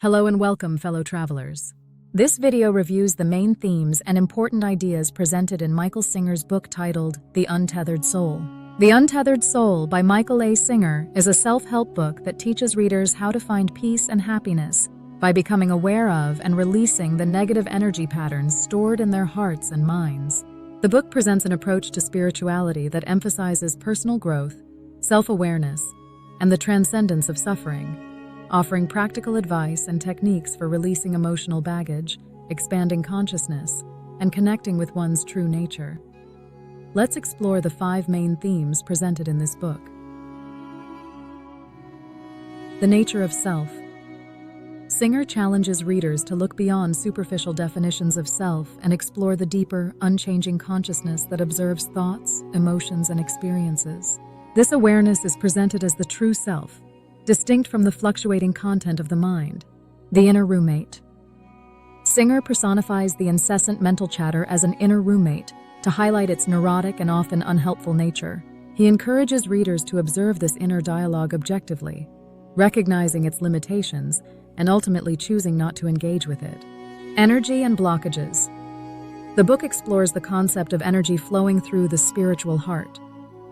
Hello and welcome, fellow travelers. This video reviews the main themes and important ideas presented in Michael Singer's book titled The Untethered Soul. The Untethered Soul by Michael A. Singer is a self-help book that teaches readers how to find peace and happiness by becoming aware of and releasing the negative energy patterns stored in their hearts and minds. The book presents an approach to spirituality that emphasizes personal growth, self-awareness, and the transcendence of suffering, offering practical advice and techniques for releasing emotional baggage, expanding consciousness, and connecting with one's true nature. Let's explore the 5 main themes presented in this book. The nature of self. Singer challenges readers to look beyond superficial definitions of self and explore the deeper, unchanging consciousness that observes thoughts, emotions, and experiences. This awareness is presented as the true self, distinct from the fluctuating content of the mind. The inner roommate. Singer personifies the incessant mental chatter as an inner roommate to highlight its neurotic and often unhelpful nature. He encourages readers to observe this inner dialogue objectively, recognizing its limitations and ultimately choosing not to engage with it. Energy and blockages. The book explores the concept of energy flowing through the spiritual heart,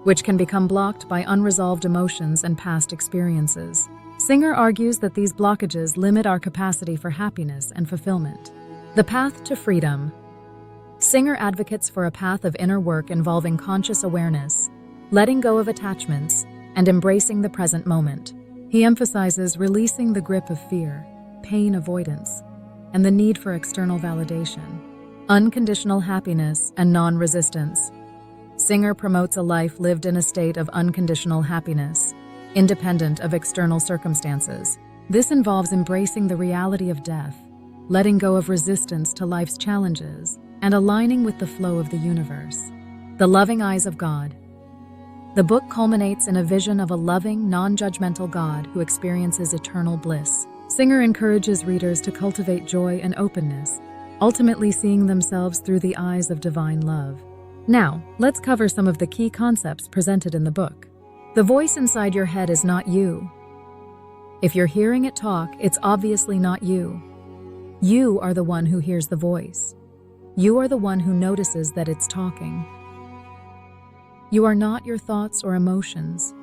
which can become blocked by unresolved emotions and past experiences. Singer argues that these blockages limit our capacity for happiness and fulfillment. The path to freedom. Singer advocates for a path of inner work involving conscious awareness, letting go of attachments, and embracing the present moment. He emphasizes releasing the grip of fear, pain avoidance, and the need for external validation. Unconditional happiness and non-resistance. Singer promotes a life lived in a state of unconditional happiness, independent of external circumstances. This involves embracing the reality of death, letting go of resistance to life's challenges, and aligning with the flow of the universe. The loving eyes of God. The book culminates in a vision of a loving, non-judgmental God who experiences eternal bliss. Singer encourages readers to cultivate joy and openness, ultimately seeing themselves through the eyes of divine love. Now, let's cover some of the key concepts presented in the book. The voice inside your head is not you. If you're hearing it talk, it's obviously not you. You are the one who hears the voice. You are the one who notices that it's talking. You are not your thoughts or emotions.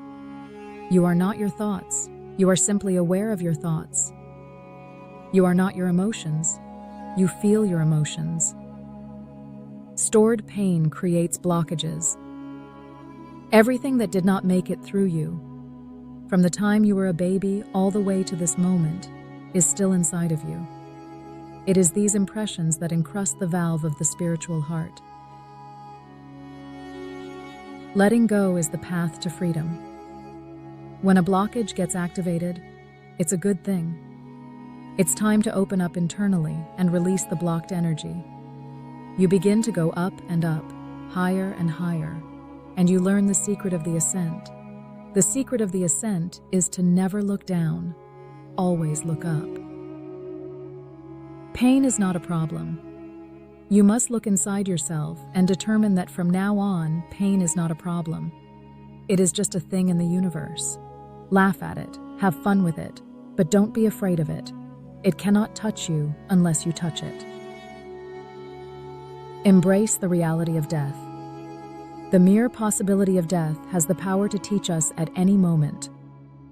You are not your thoughts. You are simply aware of your thoughts. You are not your emotions. You feel your emotions. Stored pain creates blockages. Everything that did not make it through you, from the time you were a baby all the way to this moment, is still inside of you. It is these impressions that encrust the valve of the spiritual heart. Letting go is the path to freedom. When a blockage gets activated, it's a good thing. It's time to open up internally and release the blocked energy. You begin to go up and up, higher and higher, and you learn the secret of the ascent. The secret of the ascent is to never look down, always look up. Pain is not a problem. You must look inside yourself and determine that from now on, pain is not a problem. It is just a thing in the universe. Laugh at it, have fun with it, but don't be afraid of it. It cannot touch you unless you touch it. Embrace the reality of death. The mere possibility of death has the power to teach us at any moment.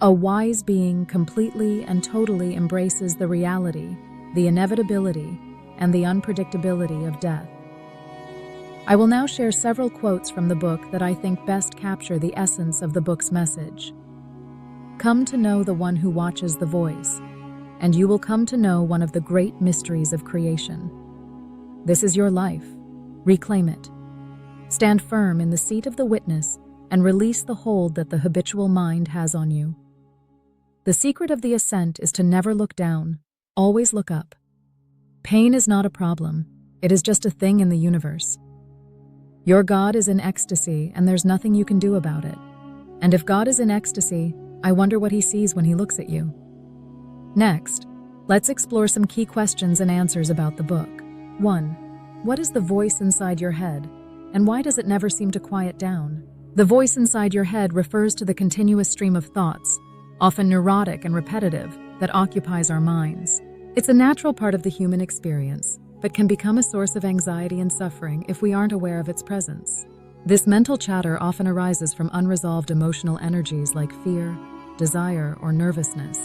A wise being completely and totally embraces the reality, the inevitability, and the unpredictability of death. I will now share several quotes from the book that I think best capture the essence of the book's message. Come to know the one who watches the voice, and you will come to know one of the great mysteries of creation. This is your life. Reclaim it. Stand firm in the seat of the witness and release the hold that the habitual mind has on you. The secret of the ascent is to never look down, always look up. Pain is not a problem. It is just a thing in the universe. Your God is in ecstasy, and there's nothing you can do about it. And if God is in ecstasy, I wonder what he sees when he looks at you. Next, let's explore some key questions and answers about the book. 1. What is the voice inside your head, and why does it never seem to quiet down? The voice inside your head refers to the continuous stream of thoughts, often neurotic and repetitive, that occupies our minds. It's a natural part of the human experience, but can become a source of anxiety and suffering if we aren't aware of its presence. This mental chatter often arises from unresolved emotional energies like fear, desire, or nervousness,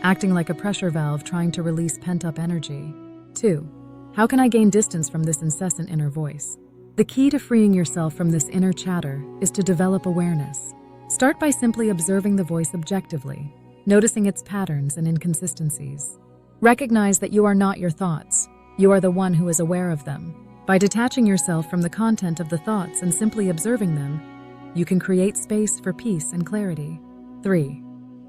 acting like a pressure valve trying to release pent-up energy. 2. How can I gain distance from this incessant inner voice? The key to freeing yourself from this inner chatter is to develop awareness. Start by simply observing the voice objectively, noticing its patterns and inconsistencies. Recognize that you are not your thoughts. You are the one who is aware of them. By detaching yourself from the content of the thoughts and simply observing them, you can create space for peace and clarity. 3.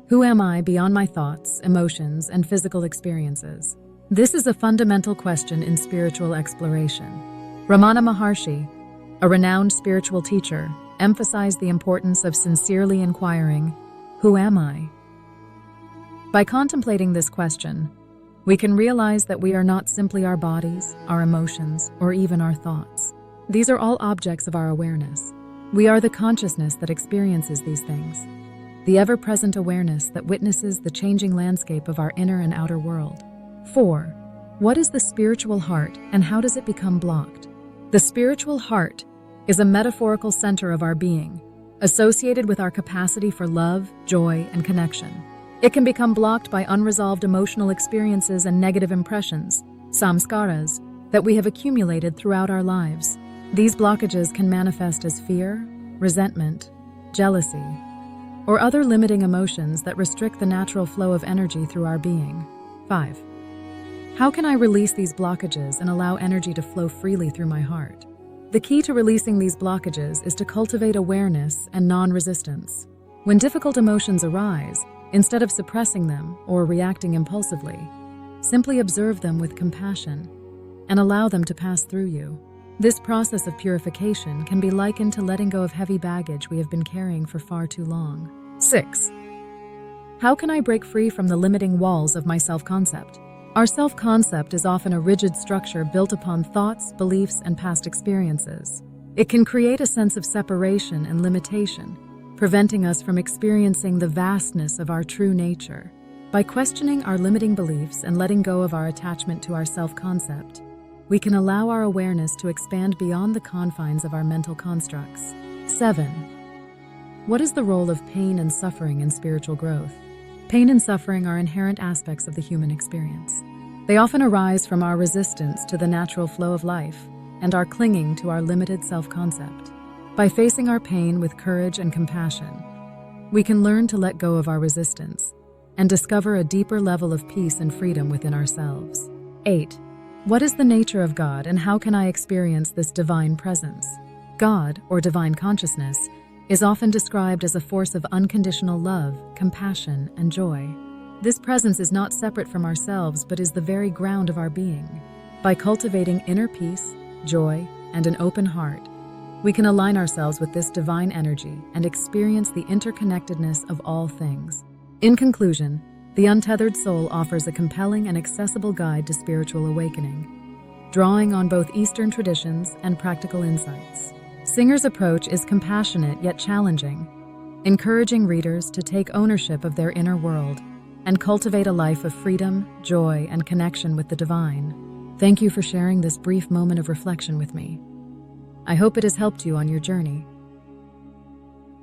Who am I beyond my thoughts, emotions, and physical experiences? This is a fundamental question in spiritual exploration. Ramana Maharshi, a renowned spiritual teacher, emphasized the importance of sincerely inquiring, "Who am I?" By contemplating this question, we can realize that we are not simply our bodies, our emotions, or even our thoughts. These are all objects of our awareness. We are the consciousness that experiences these things, the ever-present awareness that witnesses the changing landscape of our inner and outer world. 4. What is the spiritual heart and how does it become blocked? The spiritual heart is a metaphorical center of our being, associated with our capacity for love, joy, and connection. It can become blocked by unresolved emotional experiences and negative impressions, samskaras, that we have accumulated throughout our lives. These blockages can manifest as fear, resentment, jealousy, or other limiting emotions that restrict the natural flow of energy through our being. 5. How can I release these blockages and allow energy to flow freely through my heart? The key to releasing these blockages is to cultivate awareness and non-resistance. When difficult emotions arise, instead of suppressing them or reacting impulsively, simply observe them with compassion and allow them to pass through you. This process of purification can be likened to letting go of heavy baggage we have been carrying for far too long. 6. How can I break free from the limiting walls of my self-concept? Our self-concept is often a rigid structure built upon thoughts, beliefs, and past experiences. It can create a sense of separation and limitation, preventing us from experiencing the vastness of our true nature. By questioning our limiting beliefs and letting go of our attachment to our self-concept, we can allow our awareness to expand beyond the confines of our mental constructs. 7. What is the role of pain and suffering in spiritual growth? Pain and suffering are inherent aspects of the human experience. They often arise from our resistance to the natural flow of life and our clinging to our limited self-concept. By facing our pain with courage and compassion, we can learn to let go of our resistance and discover a deeper level of peace and freedom within ourselves. 8. What is the nature of God and how can I experience this divine presence? God, or divine consciousness, is often described as a force of unconditional love, compassion, and joy. This presence is not separate from ourselves but is the very ground of our being. By cultivating inner peace, joy, and an open heart, we can align ourselves with this divine energy and experience the interconnectedness of all things. In conclusion, the Untethered Soul offers a compelling and accessible guide to spiritual awakening, drawing on both Eastern traditions and practical insights. Singer's approach is compassionate yet challenging, encouraging readers to take ownership of their inner world and cultivate a life of freedom, joy, and connection with the divine. Thank you for sharing this brief moment of reflection with me. I hope it has helped you on your journey.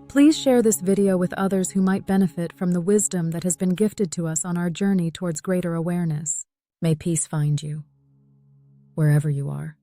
Please share this video with others who might benefit from the wisdom that has been gifted to us on our journey towards greater awareness. May peace find you, wherever you are.